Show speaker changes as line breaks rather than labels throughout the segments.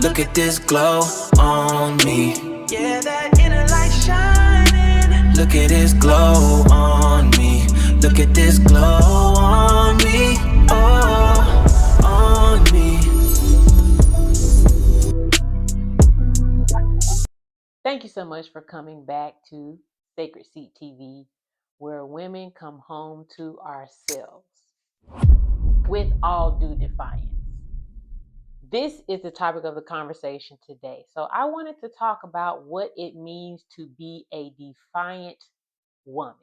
Look at this glow on me.
Yeah, that inner light shining.
Look at this glow on me. Look at this glow on me. Oh, on me.
Thank you so much for coming back to Sacred Seat TV, where women come home to ourselves with all due defiance. This is the topic of the conversation today. So I wanted to talk about what it means to be a defiant woman.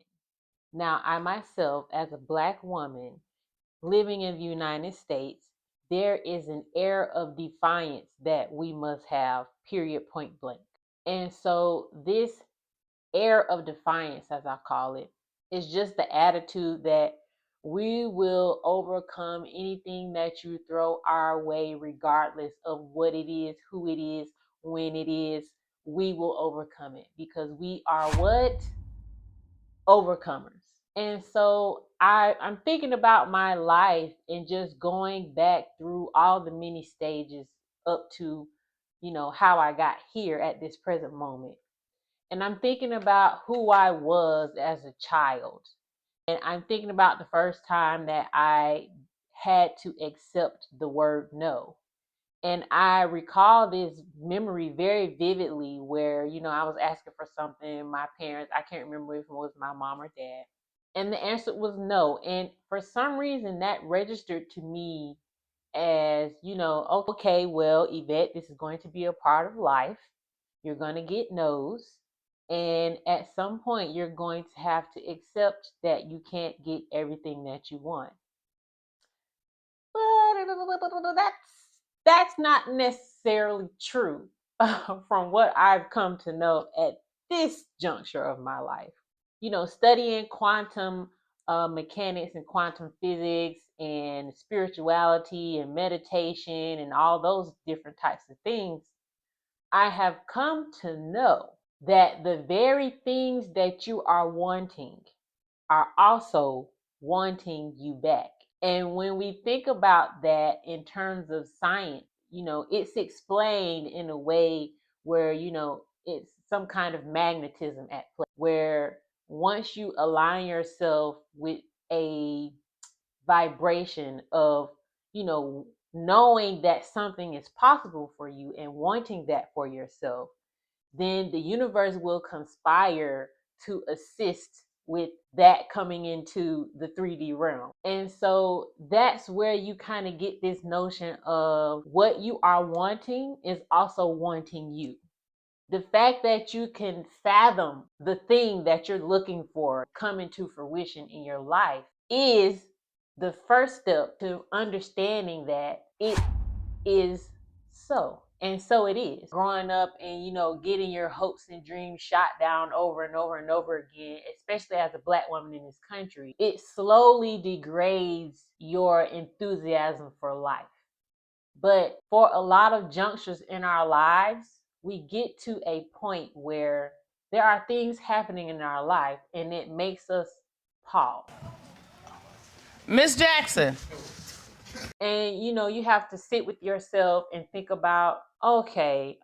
Now, I myself, as a Black woman living in the United States, there is an air of defiance that we must have, period, point blank. And so this air of defiance, as I call it, is just the attitude that we will overcome anything that you throw our way, regardless of what it is, who it is, when it is. We will overcome it because we are what? Overcomers. And so I'm thinking about my life and just going back through all the many stages up to, how I got here at this present moment. And I'm thinking about who I was as a child. And I'm thinking about the first time that I had to accept the word no. And I recall this memory very vividly where, I was asking for something, my parents, I can't remember if it was my mom or dad. And the answer was no. And for some reason, that registered to me as, okay, well, Yvette, this is going to be a part of life. You're going to get no's. And at some point, you're going to have to accept that you can't get everything that you want. But that's not necessarily true from what I've come to know at this juncture of my life. Studying quantum mechanics and quantum physics and spirituality and meditation and all those different types of things, I have come to know that the very things that you are wanting are also wanting you back. And when we think about that in terms of science, it's explained in a way where, it's some kind of magnetism at play, where once you align yourself with a vibration of, knowing that something is possible for you and wanting that for yourself, then the universe will conspire to assist with that coming into the 3D realm. And so that's where you kind of get this notion of what you are wanting is also wanting you. The fact that you can fathom the thing that you're looking for coming to fruition in your life is the first step to understanding that it is so. And so it is. Growing up and, getting your hopes and dreams shot down over and over and over again, especially as a Black woman in this country, it slowly degrades your enthusiasm for life. But for a lot of junctures in our lives, we get to a point where there are things happening in our life and it makes us pause.
Miss Jackson.
And you have to sit with yourself and think about, okay,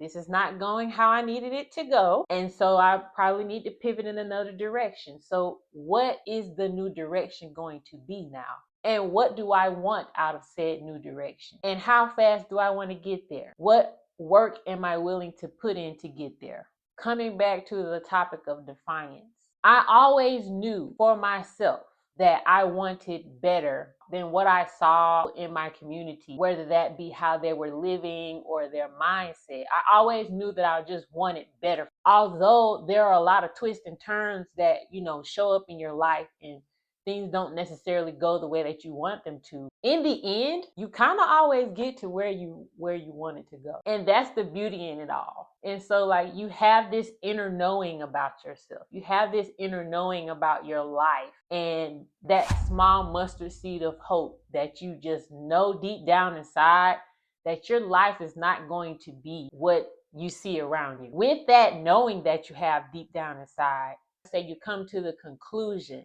this is not going how I needed it to go. And so I probably need to pivot in another direction. So what is the new direction going to be now? And what do I want out of said new direction? And how fast do I want to get there? What work am I willing to put in to get there? Coming back to the topic of defiance, I always knew for myself that I wanted better than what I saw in my community, whether that be how they were living or their mindset. I always knew that I just wanted better. Although there are a lot of twists and turns that, show up in your life and things don't necessarily go the way that you want them to, in the end, you kind of always get to where you want it to go. And that's the beauty in it all. And so you have this inner knowing about yourself. You have this inner knowing about your life and that small mustard seed of hope that you just know deep down inside that your life is not going to be what you see around you. With that knowing that you have deep down inside, say you come to the conclusion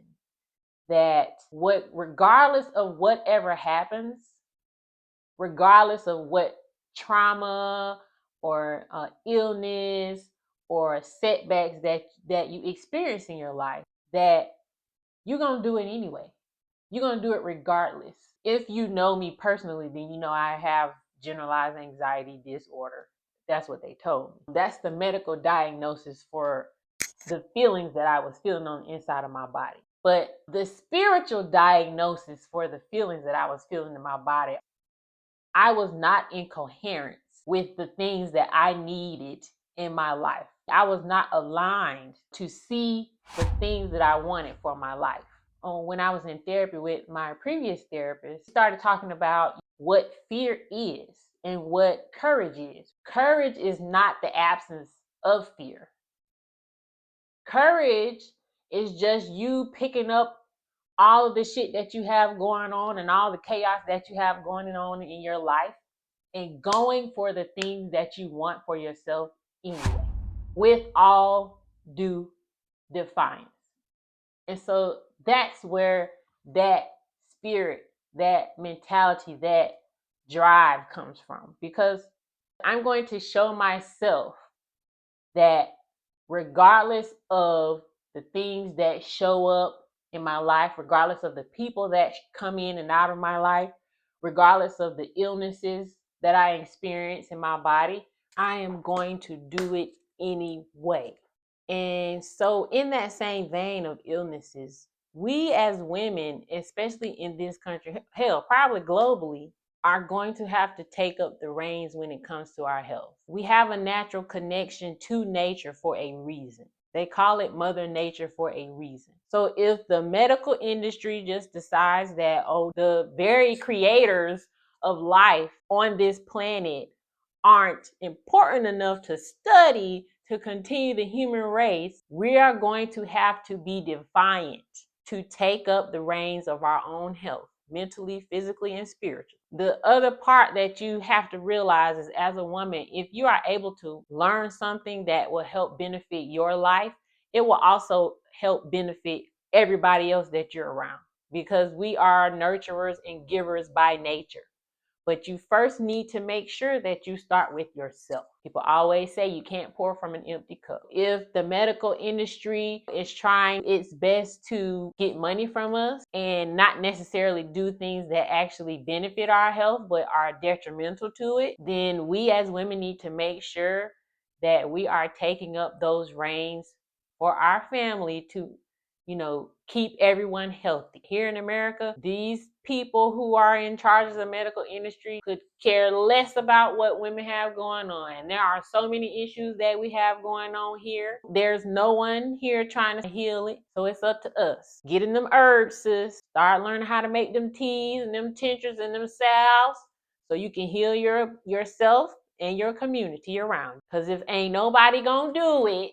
that regardless of whatever happens, regardless of what trauma or illness or setbacks that you experience in your life, that you're going to do it anyway. You're going to do it regardless. If you know me personally, then you know I have generalized anxiety disorder. That's what they told me. That's the medical diagnosis for the feelings that I was feeling on the inside of my body. But the spiritual diagnosis for the feelings that I was feeling in my body, I was not in coherence with the things that I needed in my life. I was not aligned to see the things that I wanted for my life. When I was in therapy with my previous therapist, started talking about what fear is and what courage is. Courage is not the absence of fear. Courage is just you picking up all of the shit that you have going on and all the chaos that you have going on in your life and going for the things that you want for yourself anyway, with all due defiance. And so that's where that spirit, that mentality, that drive comes from. Because I'm going to show myself that regardless of the things that show up in my life, regardless of the people that come in and out of my life, regardless of the illnesses that I experience in my body, I am going to do it anyway. And so in that same vein of illnesses, we as women, especially in this country, hell, probably globally, are going to have to take up the reins when it comes to our health. We have a natural connection to nature for a reason. They call it Mother Nature for a reason. So if the medical industry just decides that, oh, the very creators of life on this planet aren't important enough to study to continue the human race, we are going to have to be defiant to take up the reins of our own health, mentally, physically, and spiritually. The other part that you have to realize is, as a woman, if you are able to learn something that will help benefit your life, it will also help benefit everybody else that you're around, because we are nurturers and givers by nature. But you first need to make sure that you start with yourself. People always say you can't pour from an empty cup. If the medical industry is trying its best to get money from us and not necessarily do things that actually benefit our health but are detrimental to it, then we as women need to make sure that we are taking up those reins for our family to, keep everyone healthy. Here in America, these people who are in charge of the medical industry could care less about what women have going on. And there are so many issues that we have going on here. There's no one here trying to heal it. So it's up to us. Get in them herbs, sis. Start learning how to make them teas and them tinctures and them salves so you can heal yourself and your community around. Because if ain't nobody gonna do it,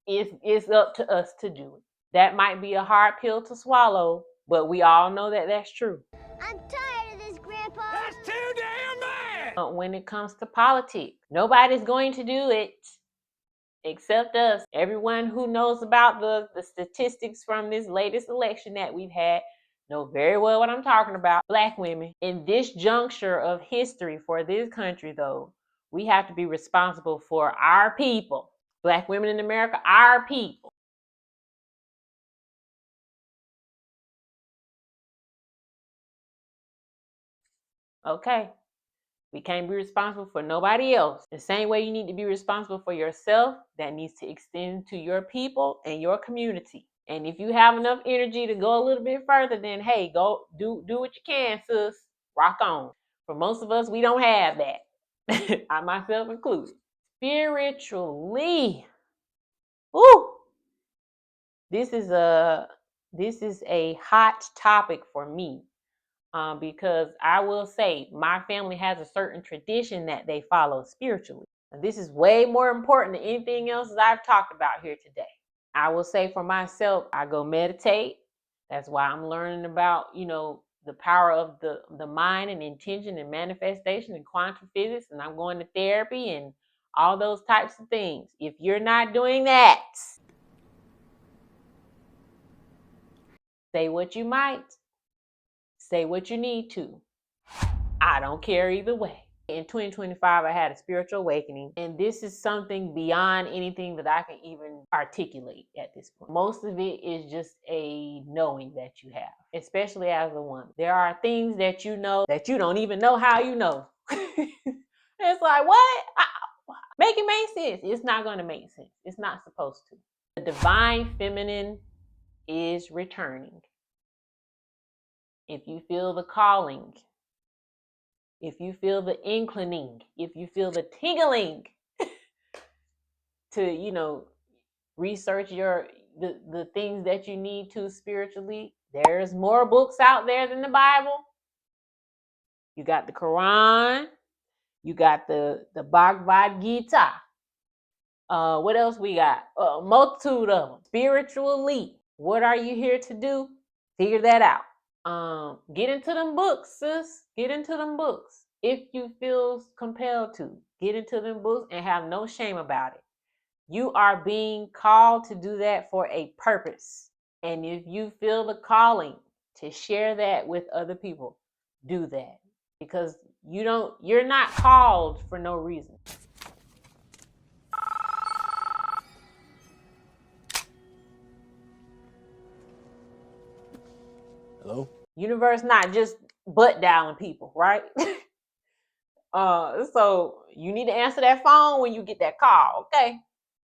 it's up to us to do it. That might be a hard pill to swallow, but we all know that that's true.
I'm tired of this, Grandpa.
That's too damn bad!
When it comes to politics, nobody's going to do it except us. Everyone who knows about the statistics from this latest election that we've had know very well what I'm talking about. Black women. In this juncture of history for this country, though, we have to be responsible for our people. Black women in America, our people. Okay. We can't be responsible for nobody else. The same way you need to be responsible for yourself, that needs to extend to your people and your community. And if you have enough energy to go a little bit further, then hey, go do what you can, sis. Rock on. For most of us, we don't have that. I myself included. Spiritually. Woo! This is a hot topic for me. Because I will say my family has a certain tradition that they follow spiritually. And this is way more important than anything else that I've talked about here today. I will say for myself, I go meditate. That's why I'm learning about, the power of the mind and intention and manifestation and quantum physics. And I'm going to therapy and all those types of things. If you're not doing that, say what you might. Say what you need to. I don't care either way. In 2025, I had a spiritual awakening, and this is something beyond anything that I can even articulate at this point. Most of it is just a knowing that you have, especially as a woman. There are things that you know that you don't even know how you know. It's like, what? Make it make sense. It's not going to make sense. It's not supposed to. The divine feminine is returning. If you feel the calling, if you feel the inclining, if you feel the tingling to, research the things that you need to spiritually, there's more books out there than the Bible. You got the Quran, you got the Bhagavad Gita. What else we got? A multitude of them. Spiritually, what are you here to do? Figure that out. Get into them books, sis. Get into them books. If you feel compelled to, get into them books and have no shame about it. You are being called to do that for a purpose. And if you feel the calling to share that with other people, do that. Because you're not called for no reason.
Hello?
Universe not just butt dialing people, right? So you need to answer that phone when you get that call, okay?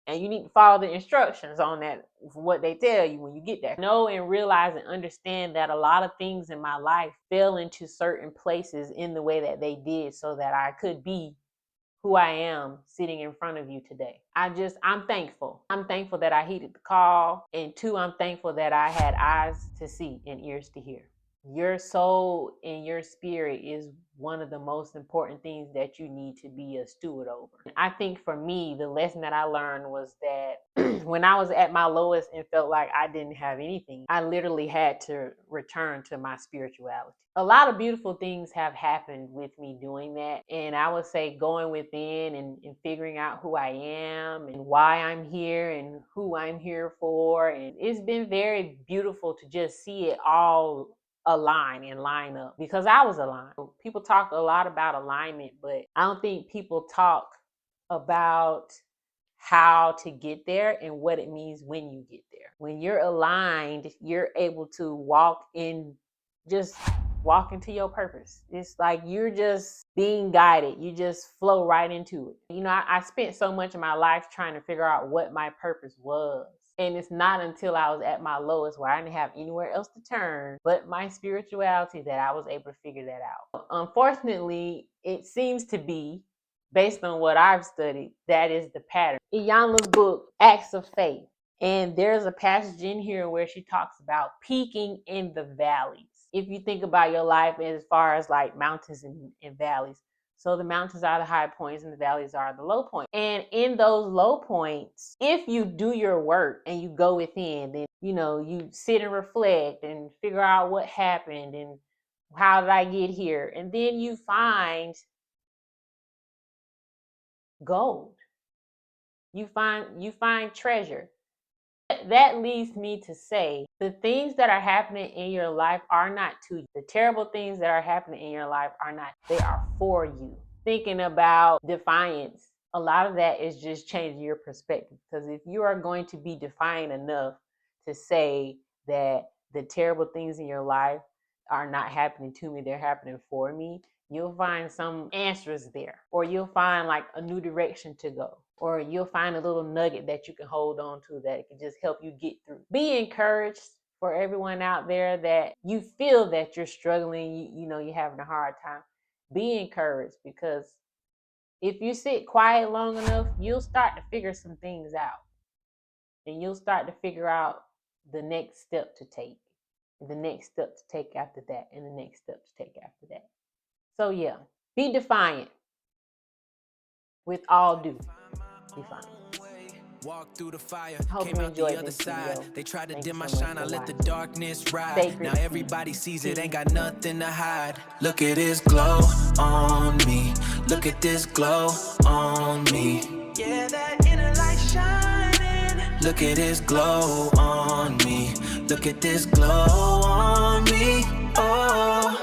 And you need to follow the instructions on that, what they tell you when you get there. Know and realize and understand that a lot of things in my life fell into certain places in the way that they did so that I could be who I am sitting in front of you today. I'm thankful. I'm thankful that I heeded the call. And 2, I'm thankful that I had eyes to see and ears to hear. Your soul and your spirit is one of the most important things that you need to be a steward over. I think for me, the lesson that I learned was that when I was at my lowest and felt like I didn't have anything, I literally had to return to my spirituality. A lot of beautiful things have happened with me doing that. And I would say going within and figuring out who I am and why I'm here and who I'm here for. And it's been very beautiful to just see it all align and line up, because I was aligned. People talk a lot about alignment, but I don't think people talk about how to get there and what it means when you get there. When you're aligned, you're able to walk into your purpose. It's like you're just being guided. You just flow right into it. I spent so much of my life trying to figure out what my purpose was. And it's not until I was at my lowest, where I didn't have anywhere else to turn but my spirituality, that I was able to figure that out. Unfortunately, it seems to be, based on what I've studied, that is the pattern. Iyanla's book, Acts of Faith. And there's a passage in here where she talks about peaking in the valleys. If you think about your life as far as like mountains and valleys, so the mountains are the high points and the valleys are the low points. And in those low points, if you do your work and you go within, then, you sit and reflect and figure out what happened and how did I get here? And then you find gold. You find treasure. That leads me to say, the things that are happening in your life are not to you. The terrible things that are happening in your life are not. They are for you. Thinking about defiance, a lot of that is just changing your perspective. Because if you are going to be defiant enough to say that the terrible things in your life are not happening to me, they're happening for me, you'll find some answers there. Or you'll find like a new direction to go. Or you'll find a little nugget that you can hold on to that can just help you get through. Be encouraged for everyone out there that you feel that you're struggling, you're having a hard time. Be encouraged, because if you sit quiet long enough, you'll start to figure some things out. And you'll start to figure out the next step to take, the next step to take after that, and the next step to take after that. So yeah, be defiant with all due defiance.
Walk through the fire,
Hope
came
you
out the
enjoyed
other
this
side.
video.
They tried to
Thanks
dim my
so much
shine, I
for
let the
watching.
darkness ride.
Sacred
Now everybody sees it,
peace.
ain't got nothing to hide. Look at this glow on me. Look at this glow on me.
Yeah, that inner light shining.
Look at this glow on me. Look at this glow on me. Oh.